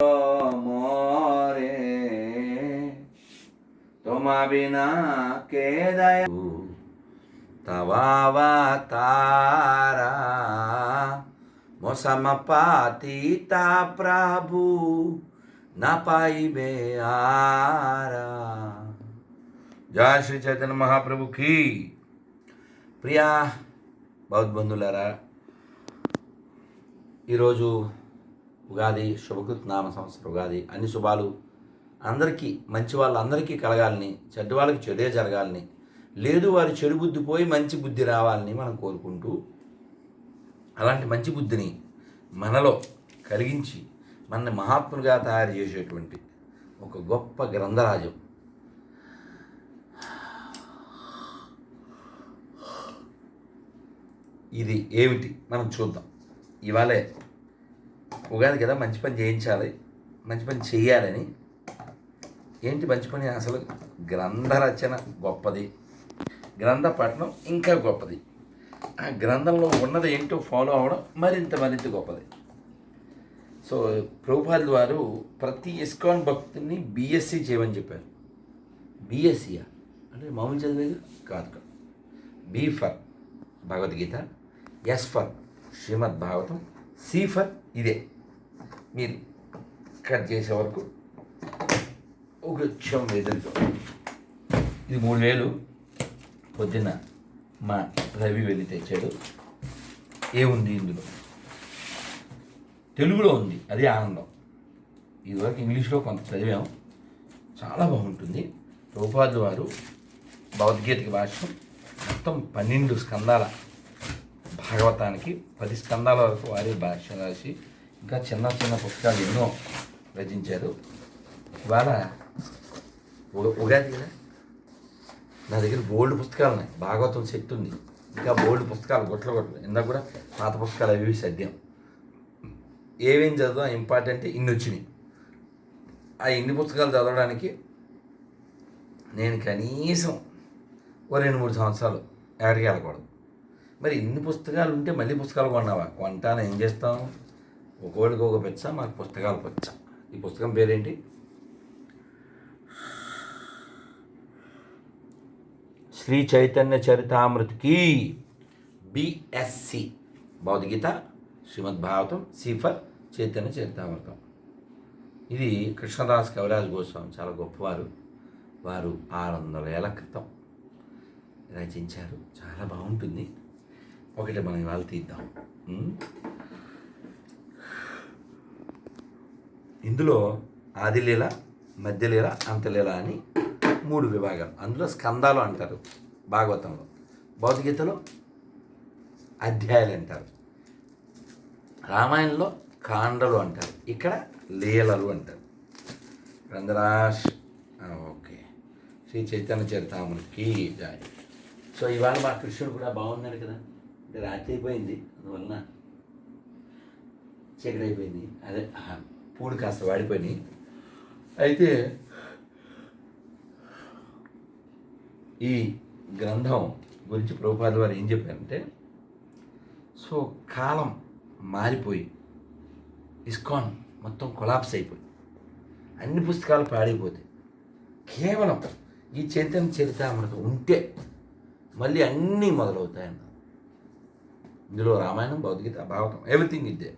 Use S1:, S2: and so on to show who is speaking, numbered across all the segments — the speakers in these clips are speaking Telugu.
S1: मोरे तुम बिना के दया तवावतारा मोसम पातीता प्रभु न पाइबे आरा। जय श्री चैतन्य महाप्रभु की। ప్రియా బౌద్ధబంధులారా, ఈరోజు ఉగాది, శుభకృత్ నామ సంవత్సర ఉగాది. అన్ని శుభాలు అందరికీ, మంచి వాళ్ళందరికీ కలగాలని, చెడ్డ వాళ్ళకి చెడే జరగాలని, లేదు వారి చెడు బుద్ధి పోయి మంచి బుద్ధి రావాలని మనం కోరుకుంటూ, అలాంటి మంచి బుద్ధిని మనలో కలిగించి మనని మహాత్ములుగా తయారు చేసేటువంటి ఒక గొప్ప గ్రంథరాజం ఇది ఏమిటి మనం చూద్దాం. ఇవాళే ఉగాది కదా, మంచి పని చేయించాలి, మంచి పని చెయ్యాలని. ఏంటి మంచి పని? అసలు గ్రంథ రచన గొప్పది, గ్రంథ పఠనం ఇంకా గొప్పది, ఆ గ్రంథంలో ఉన్నది ఏంటో ఫాలో అవ్వడం మరింత గొప్పది. సో ప్రభుపాదుల వారు ప్రతి ఇస్కాన్ భక్తుని బీఎస్సీ చేయమని చెప్పారు. బీఎస్సీయా అంటే మామూలు చదివేది కాదు. B for Bhagavad Gita, S for Shrimad Bhagavatam, C for ఇదే. మీరు కట్ చేసే వరకు ఒక క్షం ఎదురుతో ఇది 3000 పొద్దున్న మా రవి వెళ్ళి తెచ్చాడు. ఏముంది ఇందులో? తెలుగులో ఉంది, అదే ఆనందం. ఇదివరకు ఇంగ్లీష్లో కొంత చదివాం, చాలా బాగుంటుంది. ప్రభుపాదుల వారు భగవద్గీతకి భాష్యం మొత్తం 12 స్కందాల భాగవతానికి 10 స్కందాల వరకు వారి భాష్యం రాసి ఇంకా చిన్న చిన్న పుస్తకాలు ఎన్నో రచించారు. ఇవాళ ఉగాది కదా, నా దగ్గర బోల్డ్ పుస్తకాలు ఉన్నాయి. భాగవతం శక్తి ఉంది, ఇంకా బోల్డ్ పుస్తకాలు గొట్టలు ఇందాక కూడా పాత పుస్తకాలు అవి సద్యం. ఏమేం చదువుదాం ఇంపార్టెంట్ ఇన్ని వచ్చినాయి. ఆ ఇన్ని పుస్తకాలు చదవడానికి నేను కనీసం 2-3 సంవత్సరాలు ఎక్కడికి వెళ్ళకూడదు. మరి ఇన్ని పుస్తకాలు ఉంటే మళ్ళీ పుస్తకాలు కొన్నావా? కొంటాను, ఏం చేస్తాం? ఒకవేళకి ఒక పెచ్చ, మాకు పుస్తకాలు పెచ్చ. ఈ పుస్తకం పేరేంటి? శ్రీ చైతన్య చరితామృతికి బిఎస్సి భగవద్గీత, శ్రీమద్ భాగవతం, సి ఫర్ చైతన్య చరితామృతం. ఇది కృష్ణదాస్ కవిరాజ్ గోస్వామి, చాలా గొప్పవారు. వారు 600 ఏళ్ల క్రితం రచించారు. చాలా బాగుంటుంది. ఒకటి మనం ఇవాళ తీద్దాం. ఇందులో ఆదిలీల, మధ్యలీల, అంతలీల అని 3 విభాగాలు. అందులో స్కందాలు అంటారు భాగవతంలో, భగవద్గీతలో అధ్యాయాలు అంటారు, రామాయణంలో కాండలు అంటారు, ఇక్కడ లీలలు అంటారు. గ్రంథరాజ్ ఓకే. శ్రీ చైతన్య చరితామృతికి జాయ్. సో ఇవాళ మా కృష్ణుడు కూడా బాగున్నాడు కదా. అంటే రాత్రి అయిపోయింది, అందువలన చీకటి అయిపోయింది. అదే పూడు కాస్త వాడిపోయినాయి. అయితే ఈ గ్రంథం గురించి ప్రభుపాదుల వారు ఏం చెప్పారంటే, సో కాలం మారిపోయి ఇస్కాన్ మొత్తం కొలాప్స్ అయిపోయి అన్ని పుస్తకాలు పాడైపోతాయి. కేవలం ఈ చైతన్య చరితామృతం ఉంటే మళ్ళీ అన్నీ మొదలవుతాయన్న. ఇందులో రామాయణం, భగవద్గీత, భాగవతం, ఎవ్రీథింగ్ ఇదే.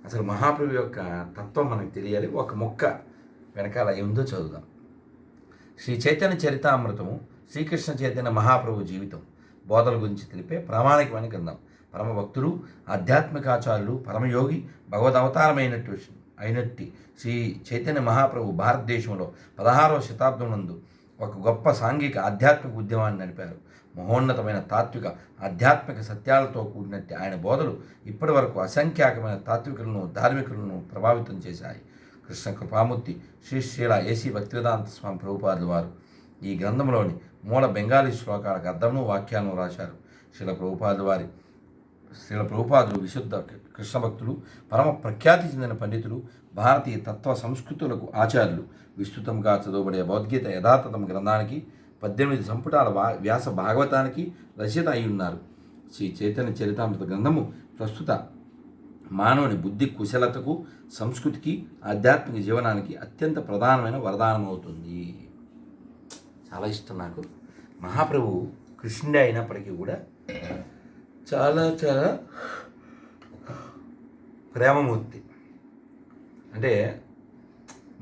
S1: అసలు మహాప్రభు యొక్క తత్వం మనకు తెలియాలి. ఒక మొక్క వెనకాల ఏముందో చదువుదాం. శ్రీ చైతన్య చరితామృతము శ్రీకృష్ణ చైతన్య మహాప్రభు జీవితం, బోధల గురించి తెలిపే ప్రామాణికమైన గ్రంథం. పరమ భక్తుడు, ఆధ్యాత్మికాచార్యులు, పరమయోగి, భగవద్ అయినట్టి శ్రీ చైతన్య మహాప్రభు భారతదేశంలో 16వ శతాబ్దం నందు ఒక గొప్ప సాంఘిక ఆధ్యాత్మిక ఉద్యమాన్ని నడిపారు. మహోన్నతమైన తాత్విక ఆధ్యాత్మిక సత్యాలతో కూడినట్టు ఆయన బోధలు ఇప్పటి వరకు అసంఖ్యాకమైన తాత్వికులను, ధార్మికులను ప్రభావితం చేశాయి. కృష్ణ కృపామూర్తి శ్రీ శ్రీల ఏసీ భక్తివేదాంత స్వామి ప్రభుపాదుల వారు ఈ గ్రంథంలోని మూల బెంగాలీ శ్లోకాలకు అర్థమును, వ్యాఖ్యానం రాశారు. శ్రీల ప్రభుపాదులు విశుద్ధ కృష్ణ భక్తులు, పరమ ప్రఖ్యాతి చెందిన పండితులు, భారతీయ తత్వ సంస్కృతులకు ఆచార్యులు. విస్తృతంగా చదవబడే భగవద్గీత యథాతథం గ్రంథానికి 18 సంపుటాల వ్యాస భాగవతానికి రచయిత అయి ఉన్నారు. శ్రీ చైతన్య చరితామృత గ్రంథము ప్రస్తుత మానవుని బుద్ధి కుశలతకు, సంస్కృతికి, ఆధ్యాత్మిక జీవనానికి అత్యంత ప్రధానమైన వరదానం అవుతుంది. చాలా ఇష్టం నాకు. మహాప్రభు కృష్ణుడే అయినప్పటికీ కూడా చాలా చాలా ప్రేమమూర్తి. అంటే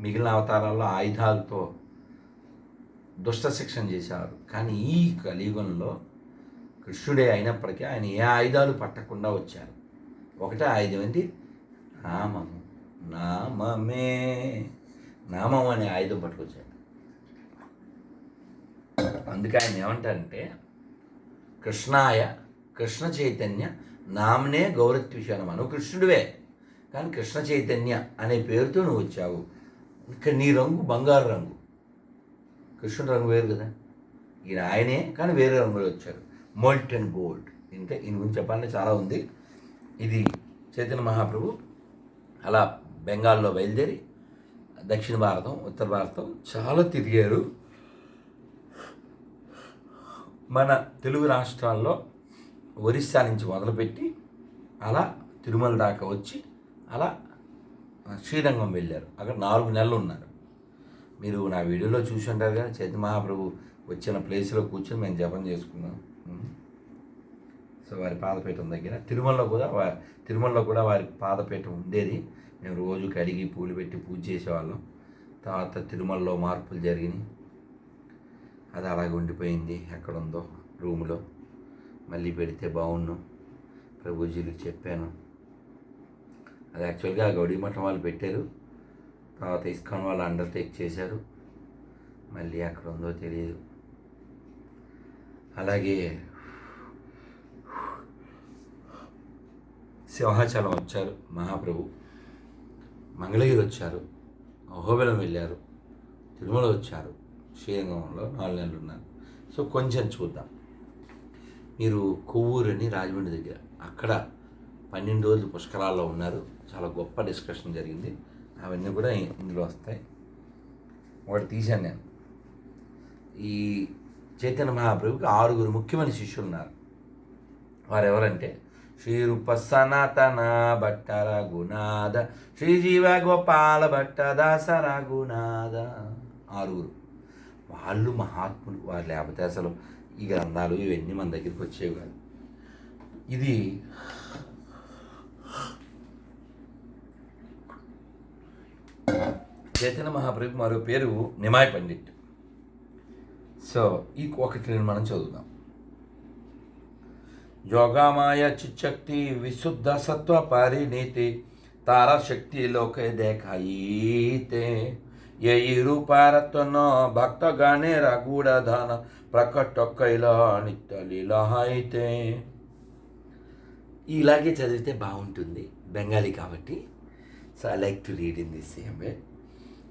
S1: మిగిలిన అవతారాల్లో ఆయుధాలతో దుష్ట శిక్షణ చేశారు, కానీ ఈ కలియుగంలో కృష్ణుడే అయినప్పటికీ ఆయన ఏ ఆయుధాలు పట్టకుండా వచ్చారు. ఒకటే ఆయుధం ఏంటి? నామము. నామమే. నామం అనే ఆయుధం పట్టుకొచ్చాడు. అందుకే ఆయన ఏమంటారంటే కృష్ణాయ కృష్ణ చైతన్య నామనే గౌరత్విషానం. నువ్వు కృష్ణుడివే, కానీ కృష్ణ చైతన్య అనే పేరుతో నువ్వు వచ్చావు. ఇంకా నీ రంగు బంగారు రంగు, కృష్ణుడి రంగు వేరు కదా. ఈయన ఆయనే కానీ వేరే రంగులో వచ్చారు, మోల్టెన్ గోల్డ్. ఇంకా ఈయన గురించి చెప్పాలంటే చాలా ఉంది. ఇది చైతన్య మహాప్రభు అలా బెంగాల్లో బయలుదేరి దక్షిణ భారతం, ఉత్తర భారతం చాలా తిరిగారు. మన తెలుగు రాష్ట్రాల్లో ఒరిస్సా నుంచి మొదలుపెట్టి అలా తిరుమల దాకా వచ్చి అలా శ్రీరంగం వెళ్ళారు. అక్కడ 4 నెలలు ఉన్నారు. మీరు నా వీడియోలో చూసి ఉంటారు కదా, చైతన్య మహాప్రభు వచ్చిన ప్లేస్లో కూర్చొని మేము జపం చేసుకున్నాం. సో వారి పాదపీఠం దగ్గర తిరుమలలో కూడా వారి పాదపీఠం ఉండేది. మేము రోజు కడిగి పూలు పెట్టి పూజ చేసేవాళ్ళం. తర్వాత తిరుమలలో మార్పులు జరిగినాయి, అది అలాగే ఉండిపోయింది. ఎక్కడుందో రూములో మళ్ళీ పెడితే బాగుండు. ప్రభుజీలకు చెప్పాను. అది యాక్చువల్గా గౌడీ మఠం వాళ్ళు పెట్టారు, తర్వాత ఇస్కాన్ వాళ్ళు అండర్టేక్ చేశారు. మళ్ళీ అక్కడ ఉందో తెలియదు. అలాగే సింహాచలం వచ్చారు మహాప్రభు, మంగళగిరి వచ్చారు, అహోబిలం వెళ్ళారు, తిరుమల వచ్చారు, శ్రీరంగంలో 4 నెలలు ఉన్నారు. సో కొంచెం చూద్దాం. మీరు కొవ్వూరు అని రాజమండ్రి దగ్గర, అక్కడ 12 రోజులు పుష్కరాల్లో ఉన్నారు. చాలా గొప్ప డిస్కషన్ జరిగింది. అవన్నీ కూడా ఇందులో వస్తాయి. ఒకటి తీశాను నేను. ఈ చైతన్య మహాప్రభుకి 6 ముఖ్యమైన శిష్యులు ఉన్నారు. వారు ఎవరంటే శ్రీ రూప సనాతన భట్ట రఘునాథ, శ్రీ జీవ గోపాల భట్ట దాస రఘునాథ. 6 వాళ్ళు మహాత్ములు. వారు లేకపోతే అసలు ఈ గ్రంథాలు ఇవన్నీ మన దగ్గరికి వచ్చేవి కాదు. ఇది చైతన్య మహాప్రభుకి మరో పేరు నిమాయ్ పండిట్. సో ఈ ఒకటి మనం చదువుదాం. యోగమాయ చిచ్చక్తి విశుద్ధ సత్వ పరిణీతి तारा शक्ति लोक देखाईते यही रूपारत्न भक्त गाने रघुड़ धन प्रकट कैला नित्य लीला అయితే. ఇలాగే చదివితే బాగుంటుంది, బెంగాలీ కాబట్టి. So I like to read in this same way.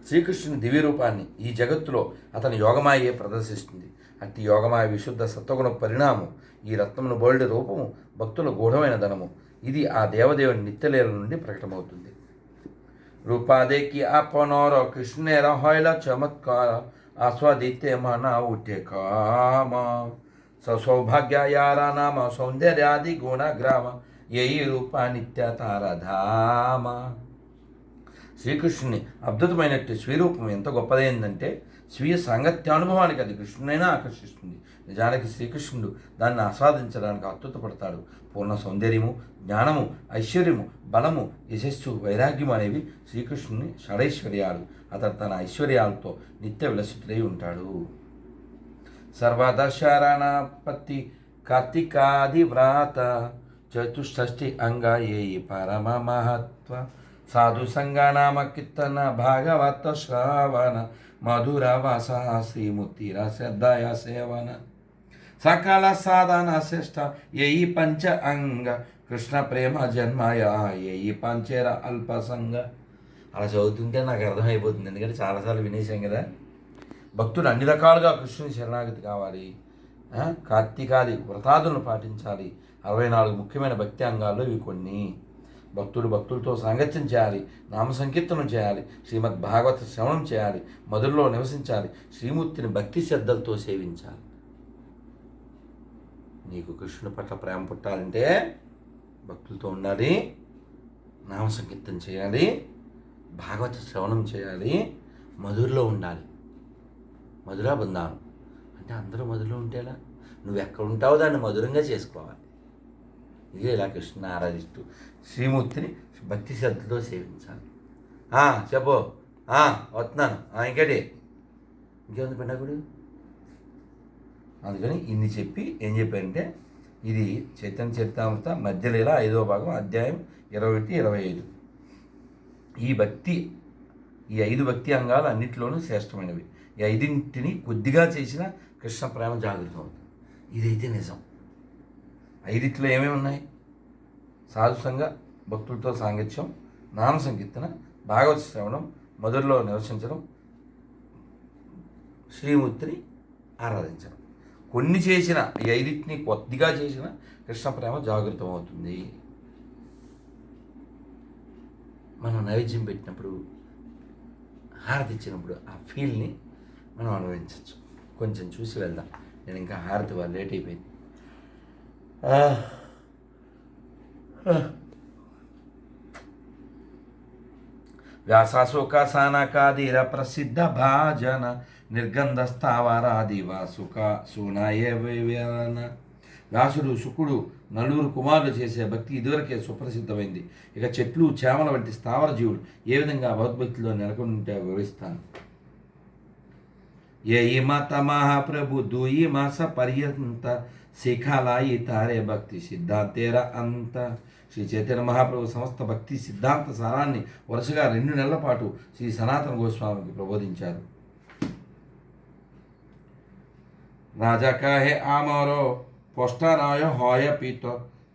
S1: శ్రీకృష్ణుని దివ్య రూపాన్ని ఈ జగత్తులో అతని యోగమాయే ప్రదర్శిస్తుంది. అట్టి యోగమాయ విశుద్ధ సత్వగుణ పరిణామం. ఈ రత్నమును బోల్డ్ రూపము భక్తుల గూఢమైన ధనము. ఇది ఆ దేవదేవుని నిత్యలీల నుండి ప్రకటమవుతుంది. రూపాదేకి आपनोर कृष्णेर हईल चमत्कार आस्वादिते मना उठे काम सौभाग्य यारा नाम सौंदर्यादि गुणग्राम यही रूप नित्य तारधाम. శ్రీకృష్ణుని అద్భుతమైనట్టు స్వరూపం ఎంత గొప్పదైందంటే స్వీయ సాంగత్యానుభవానికి అది కృష్ణునైనా ఆకర్షిస్తుంది. నిజానికి శ్రీకృష్ణుడు దాన్ని ఆస్వాదించడానికి అత్యుత్తపడతాడు. పూర్ణ సౌందర్యము, జ్ఞానము, ఐశ్వర్యము, బలము, యశస్సు, వైరాగ్యము అనేవి శ్రీకృష్ణుని షడైశ్వర్యాలు. అతడు తన ఐశ్వర్యాలతో నిత్య విలసితుడై ఉంటాడు. సర్వదశరణపతి కార్తికాది వ్రాత చతుష్షష్ఠి అంగ ఏయి పరమ మహత్వ సాధు సంగనామ కీర్తన భాగవత శ్రవణ మధుర వాస శ్రీమూర్తి రసదయ సేవన సకల సాధన శ్రేష్ట ఏయి పంచ అంగ కృష్ణ ప్రేమ జన్మయ ఏయి పంచేర అల్పసంగ. అలా చదువుతుంటే నాకు అర్థమైపోతుంది, ఎందుకంటే చాలాసార్లు వినేసాం కదా. భక్తుడు అన్ని రకాలుగా కృష్ణుని శరణాగతి కావాలి, కార్తీకాది వ్రతాదులను పాటించాలి. 64 ముఖ్యమైన భక్తి అంగాల్లో ఇవి కొన్ని. భక్తులతో సాంగత్యం చేయాలి, నామ సంకీర్తనం చేయాలి, శ్రీమద్ భాగవత శ్రవణం చేయాలి, మధురలో నివసించాలి, శ్రీమూర్తిని భక్తి శ్రద్ధలతో సేవించాలి. నీకు కృష్ణుని పట్ల ప్రేమ పుట్టాలంటే భక్తులతో ఉండాలి, నామ సంకీర్తన చేయాలి, భాగవత శ్రవణం చేయాలి, మధురలో ఉండాలి. మధుర బృందావనం అంటే అందరూ మధురలో ఉంటేలా, నువ్వు ఎక్కడ ఉంటావో దాన్ని మధురంగా చేసుకోవాలి. ఇదే ఇలా కృష్ణుని ఆరాధిస్తూ శ్రీమూర్తిని భక్తి శ్రద్ధతో సేవించాలి. చెప్పు, వస్తున్నాను, ఇంకేంటి, ఇంకేముంది పండగుడు. అందుకని ఇన్ని చెప్పి ఏం చెప్పారంటే, ఇది చైతన్య చరితామృత మధ్యలీల 5వ భాగం అధ్యాయం 21-25. ఈ 5 భక్తి అంగాలు అన్నింటిలోనూ శ్రేష్టమైనవి. ఈ 5ంటిని కొద్దిగా చేసిన కృష్ణ ప్రేమ జాగృతం అవుతుంది. ఇదైతే నిజం. 5టిలో ఏమేమి ఉన్నాయి? సాధుసంగా, భక్తులతో సాంగత్యం, నామ సంకీర్తన, భాగవత శ్రవణం, మధురలో నివసించడం, శ్రీమూర్తిని ఆరాధించడం. కొన్ని చేసిన ఈ 5టిని కొద్దిగా చేసిన కృష్ణ ప్రేమ జాగృతం అవుతుంది. మనం నైవేద్యం పెట్టినప్పుడు, హారతి ఇచ్చినప్పుడు ఆ ఫీల్ని మనం అనుభవించవచ్చు. కొంచెం చూసి వెళ్దాం. నేను ఇంకా హారతి వాళ్ళు లేట్ అయిపోయింది. వ్యాసాశోక సానకాదిర ప్రసిద్ధ భాజన నిర్గంధ స్థావరాదివాసుక సూనాయన. వ్యాసుడు, శుకుడు, నలుగురు కుమారులు చేసే భక్తి ఇదివరకే సుప్రసిద్ధమైంది. ఇక చెట్లు, చేమల వంటి స్థావర జీవులు ఏ విధంగా భగవద్భక్తిలో నెలకొని ఉంటే వివరిస్తాను. ఈ మాత మహాప్రభు దూయి మాస పర్యంత శిఖాలాయి తారే భక్తి సిద్ధాంతేర అంత. శ్రీ చైతన్య మహాప్రభు సమస్త భక్తి సిద్ధాంత సారాన్ని వరుసగా 2 నెలల పాటు శ్రీ సనాతన గోస్వామికి ప్రబోధించారు. రాజా కాహే ఆమరో পোষ্টানায় হয় পিত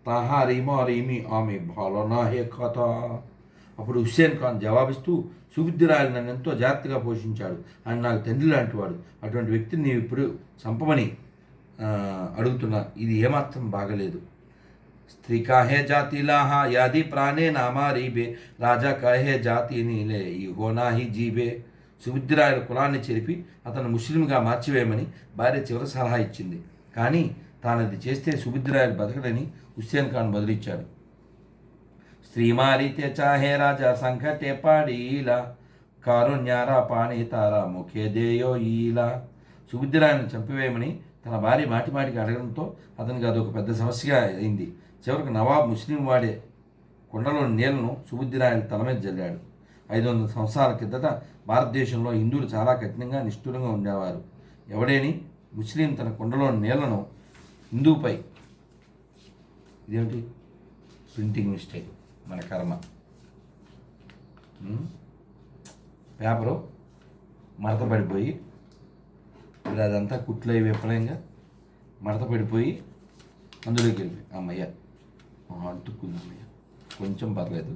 S1: তাহারি মরিমি আমি ভালো নাহে కథ. అప్పుడు హుస్సేన్ ఖాన్ జవాబిస్తూ, సుబుద్ధిరాయలు నన్ను ఎంతో జాగ్రత్తగా పోషించాడు, ఆయన నాకు తండ్రి లాంటివాడు, అటువంటి వ్యక్తిని నీవు ఇప్పుడు చంపమని అడుగుతున్నా, ఇది ఏమాత్రం బాగలేదు. స్త్రీ కాహే జాతి లాహా యాది ప్రాణే నామారీబే రాజా కాహే జాతి నీలే ఇహో నాహి జీబే. సుబుద్ధిరాయల కులాన్ని చెరిపి అతను ముస్లింగా మార్చివేయమని భార్య చివరి సలహా ఇచ్చింది. కానీ తానది చేస్తే సుబుద్ధిరాయలు బతకడని హుస్సేన్ ఖాన్ బదులిచ్చాడు. స్త్రీమారితే చాహే రాజా సంకటే పాడీలా కారుణ్యారా పాణి తారా ముఖే దేయో ఈలా. సుబుద్ధిరాయలను చంపివేయమని తన భార్య మాటిమాటికి అడగడంతో అతనికి అదొక పెద్ద సమస్యగా అయింది. చివరికి నవాబ్ ముస్లిం వాడే కుండలోని నీళ్లను సుబుద్ధిరాయలు తల మీద జల్లాడు. 500 సంవత్సరాల కిందట భారతదేశంలో హిందువులు చాలా కఠినంగా నిష్ఠురంగా ఉండేవారు. ఎవడేని ముస్లిం తన కుండలోని నీళ్లను హిందువుపై, ఇదేమిటి ప్రింటింగ్ మిస్టేక్, మన కర్మ, పేపరు మడత పడిపోయి ఇలా అదంతా కుట్లు అయి విఫలంగా మడత పడిపోయి అందులోకి వెళ్ళిపోయి అమ్మయ్య అంటుకుంది. అమ్మయ్య కొంచెం పర్లేదు,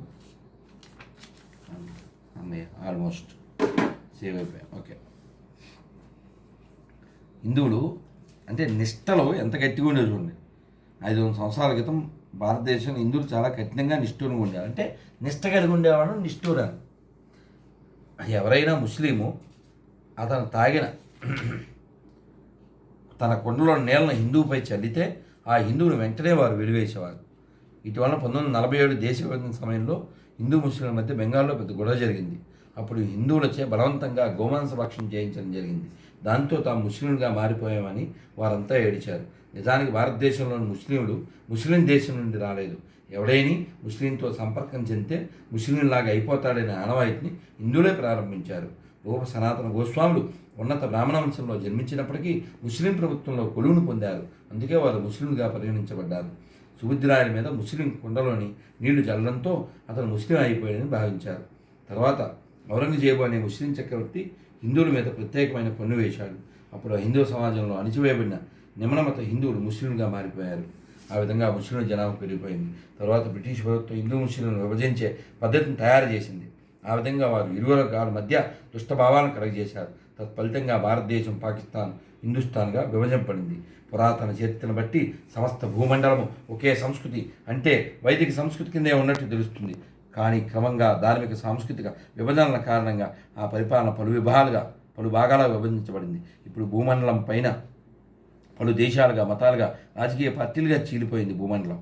S1: అమ్మయ్య ఆల్మోస్ట్ సేవ్ అయిపోయాం. ఓకే, హిందువులు అంటే నిష్టలో ఎంత గట్టిగా ఉండేది చూడండి. 500 సంవత్సరాల క్రితం భారతదేశంలో హిందువులు చాలా కఠినంగా నిష్ఠూరంగా ఉండేవారు. అంటే నిష్ట కలిగి ఉండేవాడు నిష్ఠూరాన్ని. ఎవరైనా ముస్లిము అతను తాగిన తన కుండలో నీళ్ళను హిందువుపై చల్లితే ఆ హిందువుని వెంటనే వారు వెలివేసేవారు. ఇటీవల 1947 దేశ విభజన సమయంలో హిందూ ముస్లింల మధ్య బెంగాల్లో పెద్ద గొడవ జరిగింది. అప్పుడు హిందువులచే బలవంతంగా గోమాంస భక్షణ చేయించడం జరిగింది. దాంతో తాము ముస్లింలుగా మారిపోయామని వారంతా ఏడిచారు. నిజానికి భారతదేశంలోని ముస్లింలు ముస్లిం దేశం నుండి రాలేదు. ఎవడైనా ముస్లింతో సంపర్కం చెందితే ముస్లింలాగా అయిపోతాడనే ఆనవాయితీని హిందువులే ప్రారంభించారు. రూప సనాతన గోస్వాములు ఉన్నత బ్రాహ్మణ వంశంలో జన్మించినప్పటికీ ముస్లిం ప్రభుత్వంలో కొలువును పొందారు. అందుకే వారు ముస్లింలుగా పరిగణించబడ్డారు. సుబుద్ధిరాయల మీద ముస్లిం కుండలోని నీళ్లు చల్లడంతో అతను ముస్లిం అయిపోయాడని భావించారు. తర్వాత ఔరంగజేబు అనే ముస్లిం చక్రవర్తి హిందువుల మీద ప్రత్యేకమైన పన్ను వేశాడు. అప్పుడు హిందూ సమాజంలో అణిచివేయబడిన నిమ్నమత హిందువులు ముస్లింలుగా మారిపోయారు. ఆ విధంగా ముస్లింల జనాభా పెరిగిపోయింది. తర్వాత బ్రిటిష్ ప్రభుత్వం హిందూ ముస్లింలను విభజించే పద్ధతిని తయారు చేసింది. ఆ విధంగా వారు ఇరువురు వర్గాల మధ్య దుష్టభావాలను కలగజేశారు. తత్ఫలితంగా భారతదేశం పాకిస్తాన్, హిందుస్థాన్గా విభజింపబడింది. పురాతన చరిత్రను బట్టి సమస్త భూమండలము ఒకే సంస్కృతి అంటే వైదిక సంస్కృతి కిందే ఉన్నట్టు తెలుస్తుంది. కానీ క్రమంగా ధార్మిక సాంస్కృతిక విభజనల కారణంగా ఆ పరిపాలన పలు భాగాలుగా విభజించబడింది. ఇప్పుడు భూమండలం పైన పలు దేశాలుగా, మతాలుగా, రాజకీయ పార్టీలుగా చీలిపోయింది భూమండలం.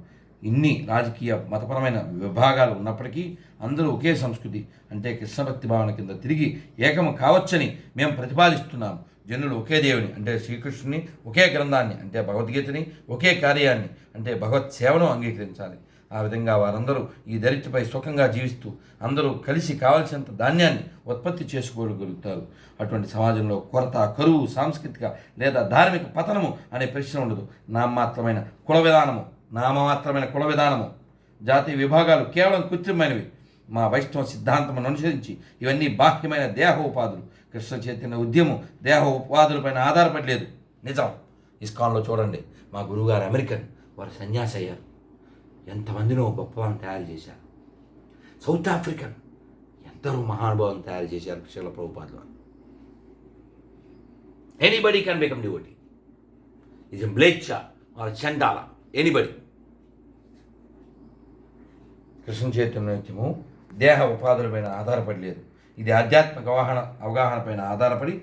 S1: ఇన్ని రాజకీయ మతపరమైన విభాగాలు ఉన్నప్పటికీ అందరూ ఒకే సంస్కృతి అంటే కృష్ణభక్తి భావన కింద తిరిగి ఏకము కావచ్చని మేము ప్రతిపాదిస్తున్నాము. జనులు ఒకే దేవుని అంటే శ్రీకృష్ణుని, ఒకే గ్రంథాన్ని అంటే భగవద్గీతని, ఒకే కార్యాన్ని అంటే భగవత్ సేవను అంగీకరించాలి. ఆ విధంగా వారందరూ ఈ ధరిత్రిపై సుఖంగా జీవిస్తూ అందరూ కలిసి కావలసినంత ధాన్యాన్ని ఉత్పత్తి చేసుకోగలుగుతారు. అటువంటి సమాజంలో కొరత, కరువు, సాంస్కృతిక లేదా ధార్మిక పతనము అనే ప్రశ్న ఉండదు. నామమాత్రమైన కుల విధానము, జాతీయ విభాగాలు కేవలం కృత్రిమైనవి. మా వైష్ణవ సిద్ధాంతమును అనుసరించి ఇవన్నీ బాహ్యమైన దేహ ఉపాధులు. కృష్ణ చైతన్య ఉద్యమం దేహ ఉపాధులపైన ఆధారపడలేదు. నిజం. ఇస్కాన్లో చూడండి, మా గురువుగారు అమెరికన్, వారు సన్యాసి అయ్యారు. ఎంతమందినో గొప్పవాళ్ళని తయారు చేశారు. సౌత్ ఆఫ్రికన్ ఎందరో మహానుభావులను తయారు చేశారు శ్రీల ప్రభుపాదుల వారు. Anybody can become devotee. Is a మ్లేచ్ఛ ఆర్ చండాల, ఎనీబడి. కృష్ణ చైతన్యము దేహ ఉపాధులపైన ఆధారపడలేదు. ఇది ఆధ్యాత్మిక అవగాహనపైన ఆధారపడి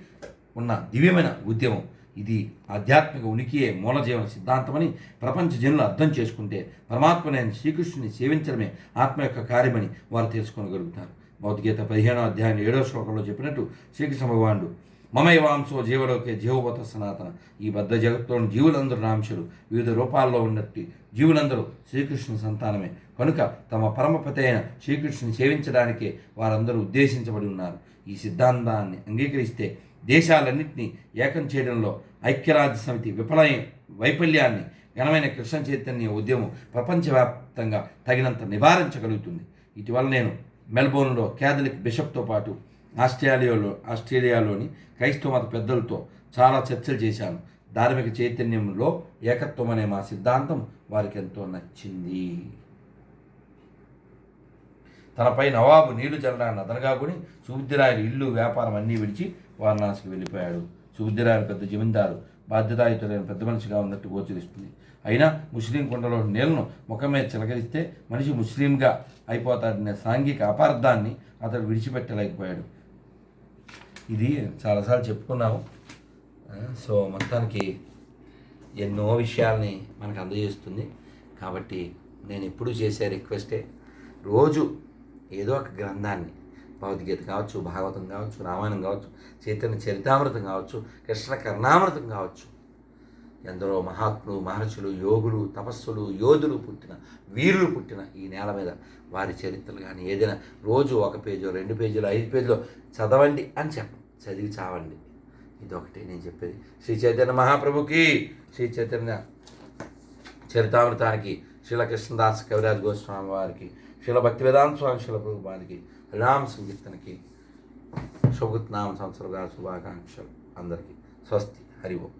S1: ఉన్న దివ్యమైన ఉద్యమం. ఇది ఆధ్యాత్మిక ఉనికియే మూలజీవన సిద్ధాంతమని ప్రపంచ జనులు అర్థం చేసుకుంటే పరమాత్మనైన శ్రీకృష్ణుని సేవించడమే ఆత్మ యొక్క కార్యమని వారు తెలుసుకోగలుగుతారు. భగవద్గీత 15వ అధ్యాయం 7వ శ్లోకంలో చెప్పినట్టు శ్రీకృష్ణ భగవానుడు మమైవాంశో జీవలోకే జీవభూత సనాతన. ఈ బద్ధ జగత్తులోని జీవులందరూ నాంశలు, వివిధ రూపాల్లో ఉన్నట్టు జీవులందరూ శ్రీకృష్ణుని సంతానమే. కనుక తమ పరమపతి అయిన శ్రీకృష్ణుని సేవించడానికే వారందరూ ఉద్దేశించబడి ఉన్నారు. ఈ సిద్ధాంతాన్ని అంగీకరిస్తే దేశాలన్నింటినీ ఏకం చేయడంలో ఐక్యరాజ్య సమితి వైఫల్యాన్ని ఘనమైన కృష్ణ చైతన్య ఉద్యమం ప్రపంచవ్యాప్తంగా తగినంత నివారించగలుగుతుంది. ఇటీవల నేను మెల్బోర్న్లో క్యాథలిక్ బిషప్తో పాటు ఆస్ట్రేలియాలోని క్రైస్తవ మత పెద్దలతో చాలా చర్చలు చేశాను. ధార్మిక చైతన్యంలో ఏకత్వం అనే మా సిద్ధాంతం వారికి ఎంతో నచ్చింది. తనపై నవాబు నీళ్లు చల్లడాన్ని అదనగాకుని సుబుద్ధిరాయలు ఇల్లు, వ్యాపారం అన్నీ విడిచి వారణాసికి వెళ్ళిపోయాడు. సుబుద్ధిరాయలు పెద్ద జమీందారు, బాధ్యతాయుతులైన పెద్ద మనిషిగా ఉన్నట్టు గోచరిస్తుంది. అయినా ముస్లిం కొండలో నీళ్లను ముఖం మీద చిలకరిస్తే మనిషి ముస్లింగా అయిపోతాడనే సాంఘిక అపార్థాన్ని అతడు విడిచిపెట్టలేకపోయాడు. ఇది చాలాసార్లు చెప్పుకున్నాము. సో మొత్తానికి ఎన్నో విషయాల్ని మనకు అందజేస్తుంది. కాబట్టి నేను ఎప్పుడూ చేసే రిక్వెస్టే, రోజు ఏదో ఒక గ్రంథాన్ని, భగవద్గీత కావచ్చు, భాగవతం కావచ్చు, రామాయణం కావచ్చు, చైతన్య చరితామృతం కావచ్చు, కృష్ణ కర్ణామృతం కావచ్చు, ఎందరో మహాత్ములు, మహర్షులు, యోగులు, తపస్సులు, యోధులు పుట్టిన, వీరులు పుట్టిన ఈ నేల మీద వారి చరిత్రలు కానీ ఏదైనా రోజు 1 పేజో 2 పేజీలు 5 పేజీలో చదవండి అని చెప్పండి. చదివి చావండి. ఇదొకటి నేను చెప్పేది. శ్రీ చైతన్య మహాప్రభుకి, శ్రీ చైతన్య చరితామృతానికి, శ్రీల కృష్ణదాస్ కవిరాజ్ గోస్వామి వారికి, శ్రీల భక్తివేదాంత స్వామి శ్రీల ప్రభు వారికి, హరినామ సంకీర్తనకి శుభనామ సంవత్సర శుభాకాంక్షలు అందరికీ. స్వస్తి. హరి ఓం.